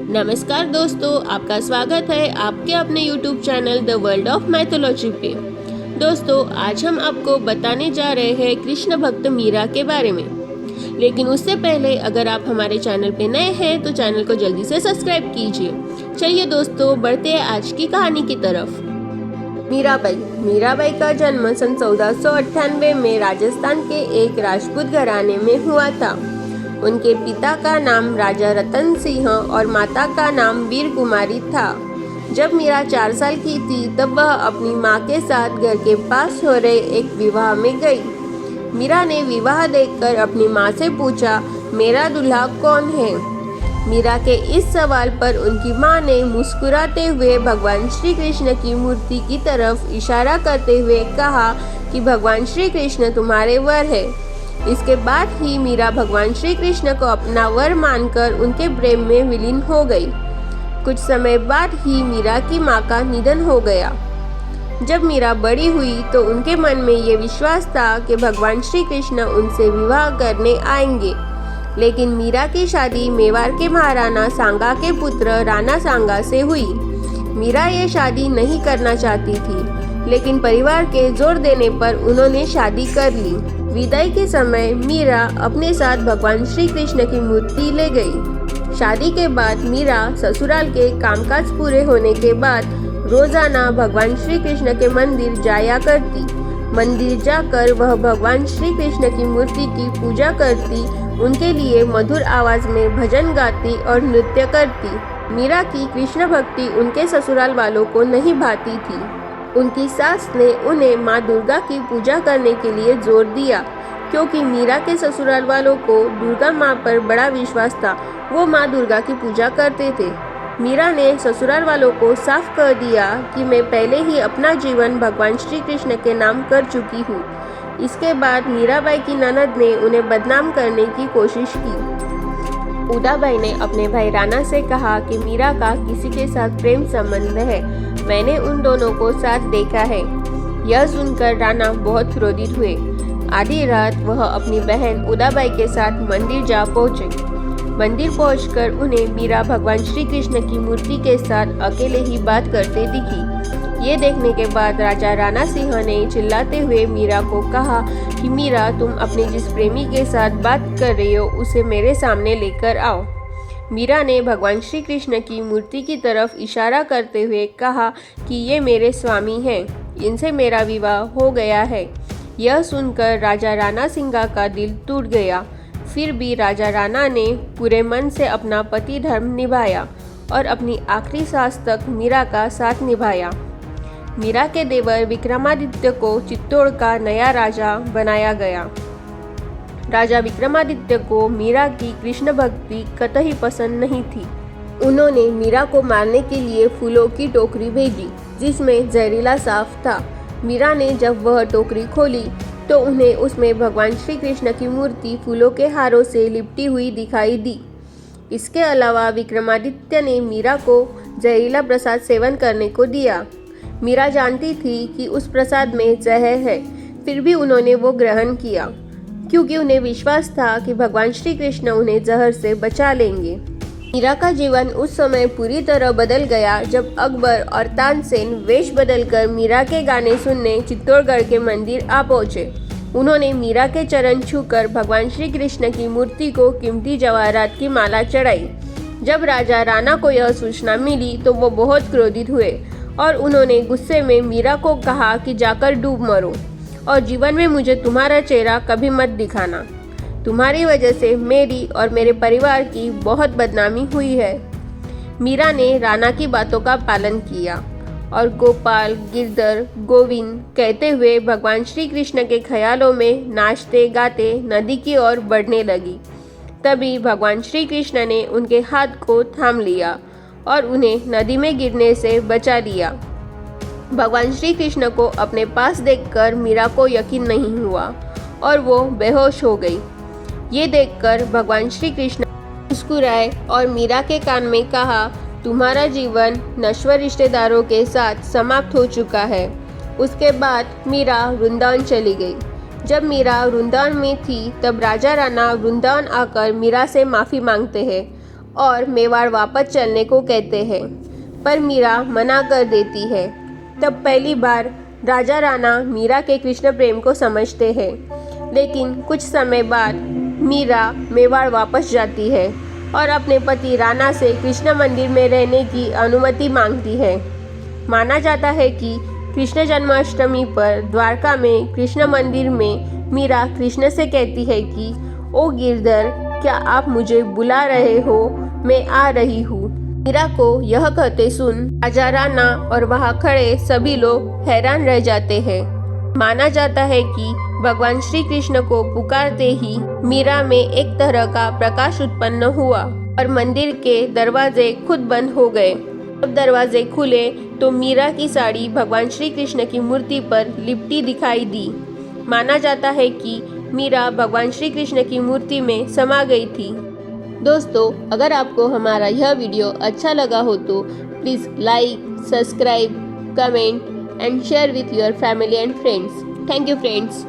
नमस्कार दोस्तों, आपका स्वागत है आपके अपने YouTube channel the world of mythology पे। दोस्तों, आज हम आपको बताने जा रहे हैं कृष्ण भक्त मीरा के बारे में। लेकिन उससे पहले अगर आप हमारे चैनल पे नए हैं तो चैनल को जल्दी से सब्सक्राइब कीजिए। चलिए दोस्तों, बढ़ते हैं आज की कहानी की तरफ। मीराबाई का जन्म सन 1498 में राजस्थान के एक राजपूत घराने में हुआ था। उनके पिता का नाम राजा रतन सिंह और माता का नाम वीर कुमारी था। जब मीरा 4 साल की थी तब वह अपनी माँ के साथ घर के पास हो रहे एक विवाह में गई। मीरा ने विवाह देखकर अपनी माँ से पूछा, मेरा दूल्हा कौन है? मीरा के इस सवाल पर उनकी माँ ने मुस्कुराते हुए भगवान श्री कृष्ण की मूर्ति की तरफ इशारा करते हुए कहा कि भगवान श्री कृष्ण तुम्हारे वर है। इसके बाद ही मीरा भगवान श्री कृष्ण को अपना वर मानकर उनके प्रेम में विलीन हो गई। कुछ समय बाद ही मीरा की माँ का निधन हो गया। जब मीरा बड़ी हुई तो उनके मन में ये विश्वास था कि भगवान श्री कृष्ण उनसे विवाह करने आएंगे। लेकिन मीरा की शादी मेवाड़ के महाराणा सांगा के पुत्र राणा सांगा से हुई। मीरा ये शादी नहीं करना चाहती थी, लेकिन परिवार के जोर देने पर उन्होंने शादी कर ली। विदाई के समय मीरा अपने साथ भगवान श्री कृष्ण की मूर्ति ले गई। शादी के बाद मीरा ससुराल के कामकाज पूरे होने के बाद रोजाना भगवान श्री कृष्ण के मंदिर जाया करती। मंदिर जाकर वह भगवान श्री कृष्ण की मूर्ति की पूजा करती, उनके लिए मधुर आवाज में भजन गाती और नृत्य करती। मीरा की कृष्ण भक्ति उनके ससुराल वालों को नहीं भाती थी। उनकी सास ने उन्हें माँ दुर्गा की पूजा करने के लिए जोर दिया, क्योंकि मीरा के ससुराल वालों को दुर्गा माँ पर बड़ा विश्वास था। वो माँ दुर्गा की पूजा करते थे। मीरा ने ससुराल वालों को साफ कर दिया कि मैं पहले ही अपना जीवन भगवान श्री कृष्ण के नाम कर चुकी हूँ। इसके बाद मीराबाई की ननद ने उन्हें बदनाम करने की कोशिश की। उदाबाई ने अपने भाई राणा से कहा कि मीरा का किसी के साथ प्रेम संबंध है, मैंने उन दोनों को साथ देखा है। यह सुनकर राणा बहुत क्रोधित हुए। आधी रात वह अपनी बहन उदाबाई के साथ मंदिर जा पहुँचे। मंदिर पहुंचकर उन्हें मीरा भगवान श्री कृष्ण की मूर्ति के साथ अकेले ही बात करते दिखी। ये देखने के बाद राजा राणा सिंह ने चिल्लाते हुए मीरा को कहा कि मीरा, तुम अपने जिस प्रेमी के साथ बात कर रही हो उसे मेरे सामने लेकर आओ। मीरा ने भगवान श्री कृष्ण की मूर्ति की तरफ इशारा करते हुए कहा कि ये मेरे स्वामी हैं, इनसे मेरा विवाह हो गया है। यह सुनकर राजा राणा सिंह का दिल टूट गया। फिर भी राजा राणा ने पूरे मन से अपना पति धर्म निभाया और अपनी आखिरी सांस तक मीरा का साथ निभाया। मीरा के देवर विक्रमादित्य को चित्तौड़ का नया राजा बनाया गया। राजा विक्रमादित्य को मीरा की कृष्ण भक्ति कतई पसंद नहीं थी। उन्होंने मीरा को मारने के लिए फूलों की टोकरी भेजी, जिसमें जहरीला सांप था। मीरा ने जब वह टोकरी खोली तो उन्हें उसमें भगवान श्री कृष्ण की मूर्ति फूलों के हारों से लिपटी हुई दिखाई दी। इसके अलावा विक्रमादित्य ने मीरा को जहरीला प्रसाद सेवन करने को दिया। मीरा जानती थी कि उस प्रसाद में जहर है, फिर भी उन्होंने वो ग्रहण किया, क्योंकि उन्हें विश्वास था कि भगवान श्री कृष्ण उन्हें जहर से बचा लेंगे। मीरा का जीवन उस समय पूरी तरह बदल गया जब अकबर और तानसेन वेश बदलकर मीरा के गाने सुनने चित्तौड़गढ़ के मंदिर आ पहुंचे। उन्होंने मीरा के चरण छूकर भगवान श्री कृष्ण की मूर्ति को कीमती जवाहरात की माला चढ़ाई। जब राजा राणा को यह सूचना मिली तो वो बहुत क्रोधित हुए और उन्होंने गुस्से में मीरा को कहा कि जाकर डूब मरो और जीवन में मुझे तुम्हारा चेहरा कभी मत दिखाना। तुम्हारी वजह से मेरी और मेरे परिवार की बहुत बदनामी हुई है। मीरा ने राणा की बातों का पालन किया और गोपाल, गिरधर, गोविंद कहते हुए भगवान श्री कृष्ण के ख्यालों में नाचते गाते नदी की ओर बढ़ने लगी। तभी भगवान श्री कृष्ण ने उनके हाथ को थाम लिया और उन्हें नदी में गिरने से बचा लिया। भगवान श्री कृष्ण को अपने पास देखकर मीरा को यकीन नहीं हुआ और वो बेहोश हो गई। ये देखकर भगवान श्री कृष्ण मुस्कुराए और मीरा के कान में कहा, तुम्हारा जीवन नश्वर रिश्तेदारों के साथ समाप्त हो चुका है। उसके बाद मीरा वृंदावन चली गई। जब मीरा वृंदावन में थी तब राजा राणा वृंदावन आकर मीरा से माफ़ी मांगते हैं और मेवाड़ वापस चलने को कहते हैं, पर मीरा मना कर देती है। तब पहली बार राजा राणा मीरा के कृष्ण प्रेम को समझते हैं, लेकिन कुछ समय बाद मीरा मेवाड़ वापस जाती है और अपने पति राणा से कृष्ण मंदिर में रहने की अनुमति मांगती है। माना जाता है कि कृष्ण जन्माष्टमी पर द्वारका में कृष्ण मंदिर में मीरा कृष्ण से कहती है कि ओ गिरधर, क्या आप मुझे बुला रहे हो? मैं आ रही हूँ। मीरा को यह कहते सुन राजा राणा और वहाँ खड़े सभी लोग हैरान रह जाते हैं। माना जाता है कि भगवान श्री कृष्ण को पुकारते ही मीरा में एक तरह का प्रकाश उत्पन्न हुआ और मंदिर के दरवाजे खुद बंद हो गए। जब दरवाजे खुले तो मीरा की साड़ी भगवान श्री कृष्ण की मूर्ति पर लिपटी दिखाई दी। माना जाता है कि मीरा भगवान श्री कृष्ण की मूर्ति में समा गई थी। दोस्तों, अगर आपको हमारा यह वीडियो अच्छा लगा हो तो please like, subscribe, comment and share with your family and friends. Thank you friends.